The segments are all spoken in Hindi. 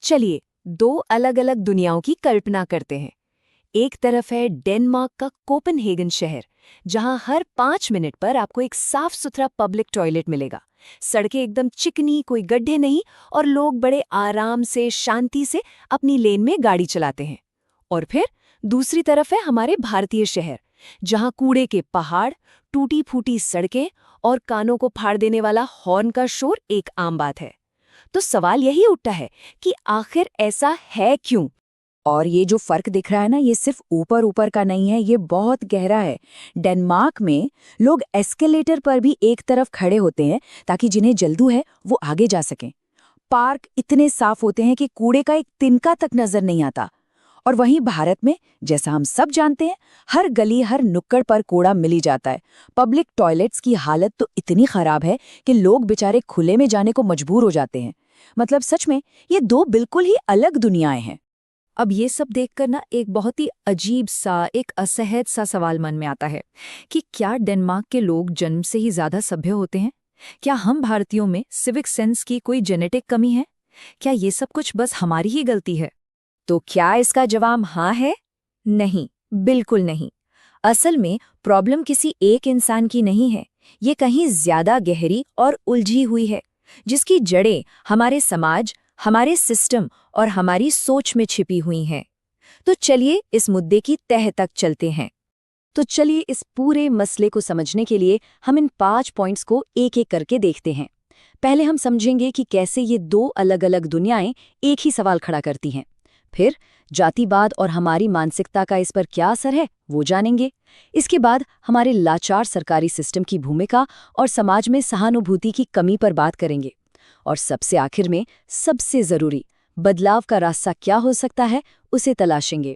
चलिए, दो अलग अलग दुनियाओं की कल्पना करते हैं। एक तरफ है डेनमार्क का कोपेनहेगन शहर, जहां हर 5 मिनट पर आपको एक साफ सुथरा पब्लिक टॉयलेट मिलेगा। सड़कें एकदम चिकनी, कोई गड्ढे नहीं, और लोग बड़े आराम से, शांति से अपनी लेन में गाड़ी चलाते हैं। और फिर दूसरी तरफ है हमारे भारतीय शहर, जहां कूड़े के पहाड़, टूटी फूटी सड़कें और कानों को फाड़ देने वाला हॉर्न का शोर एक आम बात है। तो सवाल यही उठता है कि आखिर ऐसा है क्यों? और ये जो फर्क दिख रहा है ना, ये सिर्फ ऊपर ऊपर का नहीं है, ये बहुत गहरा है। डेनमार्क में लोग एस्केलेटर पर भी एक तरफ खड़े होते हैं ताकि जिन्हें जल्दी है वो आगे जा सकें। पार्क इतने साफ होते हैं कि कूड़े का एक तिनका तक नजर नहीं आता। और वहीं भारत में, जैसा हम सब जानते हैं, हर गली हर नुक्कड़ पर कूड़ा मिल ही जाता है। पब्लिक टॉयलेट्स की हालत तो इतनी खराब है कि लोग बेचारे खुले में जाने को मजबूर हो जाते हैं। मतलब सच में ये दो बिल्कुल ही अलग दुनियाएं हैं। अब ये सब देखकर ना एक बहुत ही अजीब सा, एक असहज सा सवाल मन में आता है कि क्या डेनमार्क के लोग जन्म से ही ज्यादा सभ्य होते हैं? क्या हम भारतीयों में सिविक सेंस की कोई जेनेटिक कमी है? क्या ये सब कुछ बस हमारी ही गलती है? तो क्या इसका जवाब हाँ है? नहीं, बिल्कुल नहीं। असल में प्रॉब्लम किसी एक इंसान की नहीं है, ये कहीं ज्यादा गहरी और उलझी हुई है, जिसकी जड़ें हमारे समाज, हमारे सिस्टम और हमारी सोच में छिपी हुई हैं। तो चलिए इस मुद्दे की तह तक चलते हैं। तो चलिए इस पूरे मसले को समझने के लिए हम इन 5 पॉइंट्स को एक एक करके देखते हैं। पहले हम समझेंगे कि कैसे ये दो अलग अलग दुनियाएं एक ही सवाल खड़ा करती हैं। फिर जातिवाद और हमारी मानसिकता का इस पर क्या असर है वो जानेंगे। इसके बाद हमारे लाचार सरकारी सिस्टम की भूमिका और समाज में सहानुभूति की कमी पर बात करेंगे। और सबसे आखिर में, सबसे जरूरी, बदलाव का रास्ता क्या हो सकता है उसे तलाशेंगे।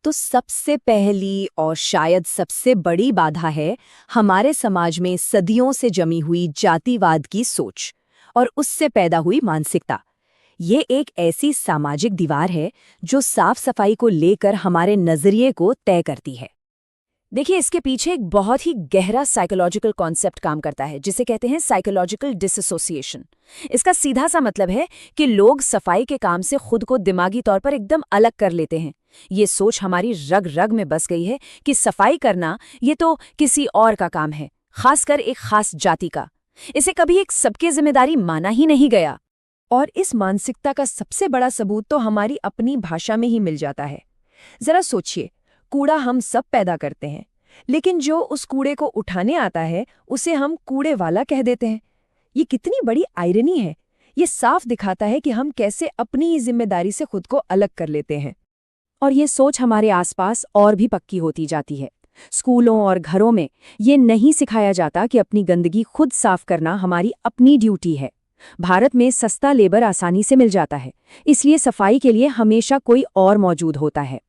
तो सबसे पहली और शायद सबसे बड़ी बाधा है हमारे समाज में सदियों से जमी हुई जातिवाद की सोच और उससे पैदा हुई मानसिकता। ये एक ऐसी सामाजिक दीवार है जो साफ सफाई को लेकर हमारे नजरिए को तय करती है। देखिए, इसके पीछे एक बहुत ही गहरा साइकोलॉजिकल कॉन्सेप्ट काम करता है, जिसे कहते हैं साइकोलॉजिकल डिसएसोसिएशन। इसका सीधा सा मतलब है कि लोग सफाई के काम से खुद को दिमागी तौर पर एकदम अलग कर लेते हैं। ये सोच हमारी रग रग में बस गई है कि सफाई करना ये तो किसी और का काम है, खासकर एक खास जाति का। इसे कभी एक सबकी जिम्मेदारी माना ही नहीं गया। और इस मानसिकता का सबसे बड़ा सबूत तो हमारी अपनी भाषा में ही मिल जाता है। जरा सोचिए, कूड़ा हम सब पैदा करते हैं, लेकिन जो उस कूड़े को उठाने आता है उसे हम कूड़े वाला कह देते हैं। ये कितनी बड़ी आयरनी है। ये साफ दिखाता है कि हम कैसे अपनी ही जिम्मेदारी से खुद को अलग कर लेते हैं। और ये सोच हमारे आसपास और भी पक्की होती जाती है। स्कूलों और घरों में ये नहीं सिखाया जाता कि अपनी गंदगी खुद साफ करना हमारी अपनी ड्यूटी है। भारत में सस्ता लेबर आसानी से मिल जाता है, इसलिए सफाई के लिए हमेशा कोई और मौजूद होता है।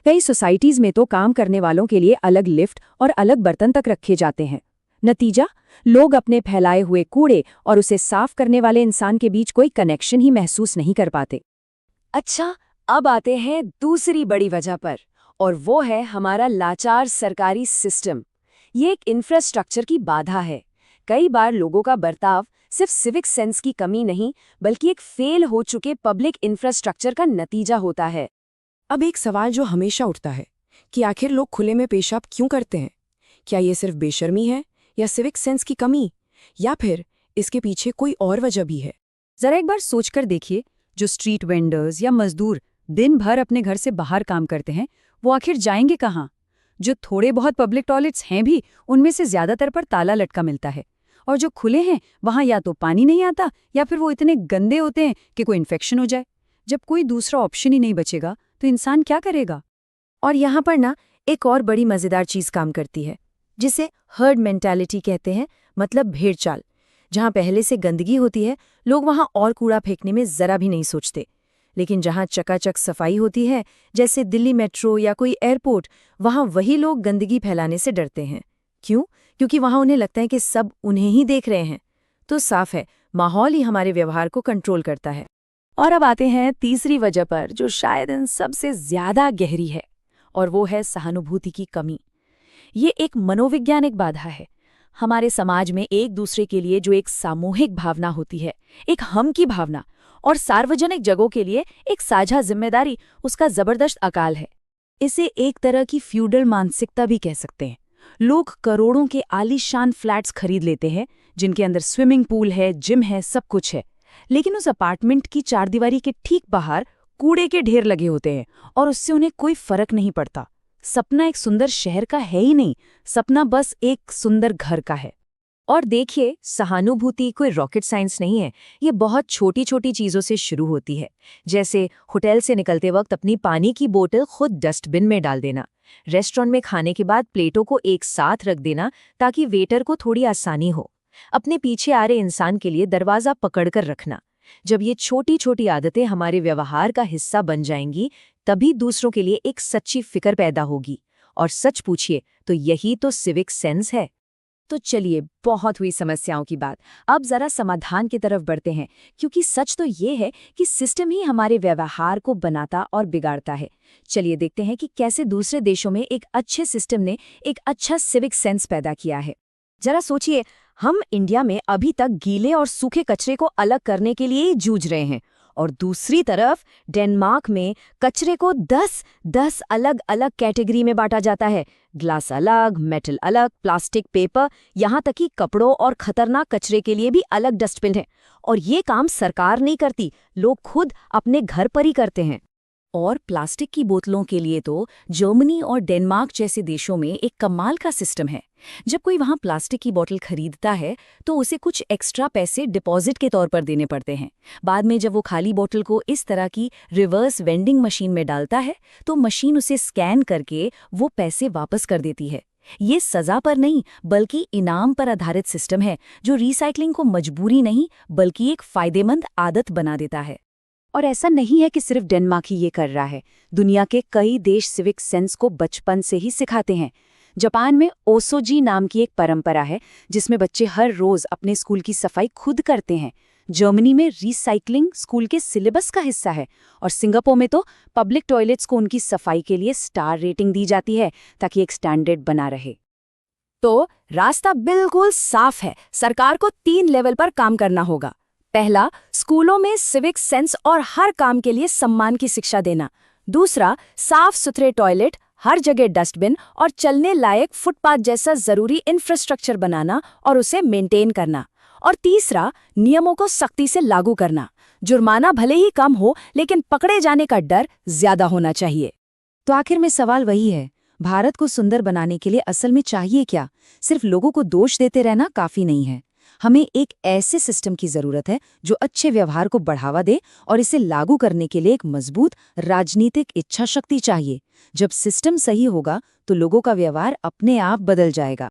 कई सोसाइटीज में तो काम करने वालों के लिए अलग लिफ्ट और अलग बर्तन तक रखे जाते हैं। नतीजा, लोग अपने फैलाए हुए कूड़े और उसे साफ करने वाले इंसान के बीच कोई कनेक्शन ही महसूस नहीं कर पाते। अच्छा, अब आते हैं दूसरी बड़ी वजह पर, और वो है हमारा लाचार सरकारी सिस्टम। ये एक इंफ्रास्ट्रक्चर की बाधा है। कई बार लोगों का बर्ताव सिर्फ सिविक सेंस की कमी नहीं, बल्कि एक फेल हो चुके पब्लिक इंफ्रास्ट्रक्चर का नतीजा होता है। अब एक सवाल जो हमेशा उठता है कि आखिर लोग खुले में पेशाब क्यों करते हैं? क्या ये सिर्फ बेशर्मी है, या सिविक सेंस की कमी, या फिर इसके पीछे कोई और वजह भी है? जरा एक बार सोचकर देखिए, जो स्ट्रीट वेंडर्स या मजदूर दिन भर अपने घर से बाहर काम करते हैं, वो आखिर जाएंगे कहाँ? जो थोड़े बहुत पब्लिक टॉयलेट्स हैं भी, उनमें से ज्यादातर पर ताला लटका मिलता है। और जो खुले हैं वहां या तो पानी नहीं आता, या फिर वो इतने गंदे होते हैं कि कोई इन्फेक्शन हो जाए। जब कोई दूसरा ऑप्शन ही नहीं बचेगा तो इंसान क्या करेगा? और यहाँ पर ना एक और बड़ी मजेदार चीज काम करती है, जिसे हर्ड मेंटालिटी कहते हैं, मतलब भेड़ चाल। जहाँ पहले से गंदगी होती है, लोग वहां और कूड़ा फेंकने में जरा भी नहीं सोचते। लेकिन जहाँ चकाचक सफाई होती है, जैसे दिल्ली मेट्रो या कोई एयरपोर्ट, वहां वही लोग गंदगी फैलाने से डरते हैं। क्यों? क्योंकि वहां उन्हें लगता है कि सब उन्हें ही देख रहे हैं। तो साफ है, माहौल ही हमारे व्यवहार को कंट्रोल करता है। और अब आते हैं तीसरी वजह पर, जो शायद इन सबसे ज्यादा गहरी है, और वो है सहानुभूति की कमी। ये एक मनोवैज्ञानिक बाधा है। हमारे समाज में एक दूसरे के लिए जो एक सामूहिक भावना होती है, एक हम की भावना, और सार्वजनिक जगहों के लिए एक साझा जिम्मेदारी उसका जबरदस्त अकाल है। इसे एक तरह की फ्यूडल मानसिकता भी कह सकते हैं। लोग करोड़ों के आलीशान फ्लैट्स खरीद लेते हैं जिनके अंदर स्विमिंग पूल है, जिम है, सब कुछ है, लेकिन उस अपार्टमेंट की चारदीवारी के ठीक बाहर कूड़े के ढेर लगे होते हैं और उससे उन्हें कोई फर्क नहीं पड़ता। सपना एक सुंदर शहर का है ही नहीं, सपना बस एक सुंदर घर का है। और देखिए, सहानुभूति कोई रॉकेट साइंस नहीं है। ये बहुत छोटी छोटी चीज़ों से शुरू होती है, जैसे होटल से निकलते वक्त अपनी पानी की बोतल खुद डस्टबिन में डाल देना, रेस्टोरेंट में खाने के बाद प्लेटों को एक साथ रख देना ताकि वेटर को थोड़ी आसानी हो, अपने पीछे आ रहे इंसान के लिए दरवाज़ा पकड़कर रखना। जब ये छोटी छोटी आदतें हमारे व्यवहार का हिस्सा बन जाएंगी, तभी दूसरों के लिए एक सच्ची फिक्र पैदा होगी। और सच पूछिए तो यही तो सिविक सेंस है। तो चलिए, बहुत हुई समस्याओं की बात, अब जरा समाधान की तरफ बढ़ते हैं, क्योंकि सच तो ये है कि सिस्टम ही हमारे व्यवहार को बनाता और बिगाड़ता है। चलिए देखते हैं कि कैसे दूसरे देशों में एक अच्छे सिस्टम ने एक अच्छा सिविक सेंस पैदा किया है। जरा सोचिए, हम इंडिया में अभी तक गीले और सूखे कचरे को अलग करने के लिए ही जूझ रहे हैं, और दूसरी तरफ डेनमार्क में कचरे को 10 अलग अलग कैटेगरी में बांटा जाता है। ग्लास अलग, मेटल अलग, प्लास्टिक, पेपर, यहाँ तक कि कपड़ों और खतरनाक कचरे के लिए भी अलग डस्टबिन है। और ये काम सरकार नहीं करती, लोग खुद अपने घर पर ही करते हैं। और प्लास्टिक की बोतलों के लिए तो जर्मनी और डेनमार्क जैसे देशों में एक कमाल का सिस्टम है। जब कोई वहाँ प्लास्टिक की बोतल खरीदता है तो उसे कुछ एक्स्ट्रा पैसे डिपॉजिट के तौर पर देने पड़ते हैं। बाद में जब वो खाली बोतल को इस तरह की रिवर्स वेंडिंग मशीन में डालता है तो मशीन उसे स्कैन करके वो पैसे वापस कर देती है। ये सजा पर नहीं बल्कि इनाम पर आधारित सिस्टम है, जो रिसाइकलिंग को मजबूरी नहीं बल्कि एक फायदेमंद आदत बना देता है। और ऐसा नहीं है कि सिर्फ डेनमार्क ही ये कर रहा है, दुनिया के कई देश सिविक सेंस को बचपन से ही सिखाते हैं। जापान में ओसोजी नाम की एक परंपरा है जिसमें बच्चे हर रोज अपने स्कूल की सफाई खुद करते हैं। जर्मनी में रिसाइकलिंग स्कूल के सिलेबस का हिस्सा है, और सिंगापुर में तो पब्लिक टॉयलेट्स को उनकी सफाई के लिए स्टार रेटिंग दी जाती है ताकि एक स्टैंडर्ड बना रहे। तो रास्ता बिल्कुल साफ है, सरकार को 3 लेवल पर काम करना होगा। पहला, स्कूलों में सिविक सेंस और हर काम के लिए सम्मान की शिक्षा देना। दूसरा, साफ सुथरे टॉयलेट, हर जगह डस्टबिन और चलने लायक फुटपाथ जैसा जरूरी इंफ्रास्ट्रक्चर बनाना और उसे मेंटेन करना। और तीसरा, नियमों को सख्ती से लागू करना। जुर्माना भले ही कम हो, लेकिन पकड़े जाने का डर ज्यादा होना चाहिए। तो आखिर में सवाल वही है, भारत को सुंदर बनाने के लिए असल में चाहिए क्या? सिर्फ लोगों को दोष देते रहना काफी नहीं है। हमें एक ऐसे सिस्टम की जरूरत है जो अच्छे व्यवहार को बढ़ावा दे, और इसे लागू करने के लिए एक मजबूत राजनीतिक इच्छा शक्ति चाहिए। जब सिस्टम सही होगा तो लोगों का व्यवहार अपने आप बदल जाएगा।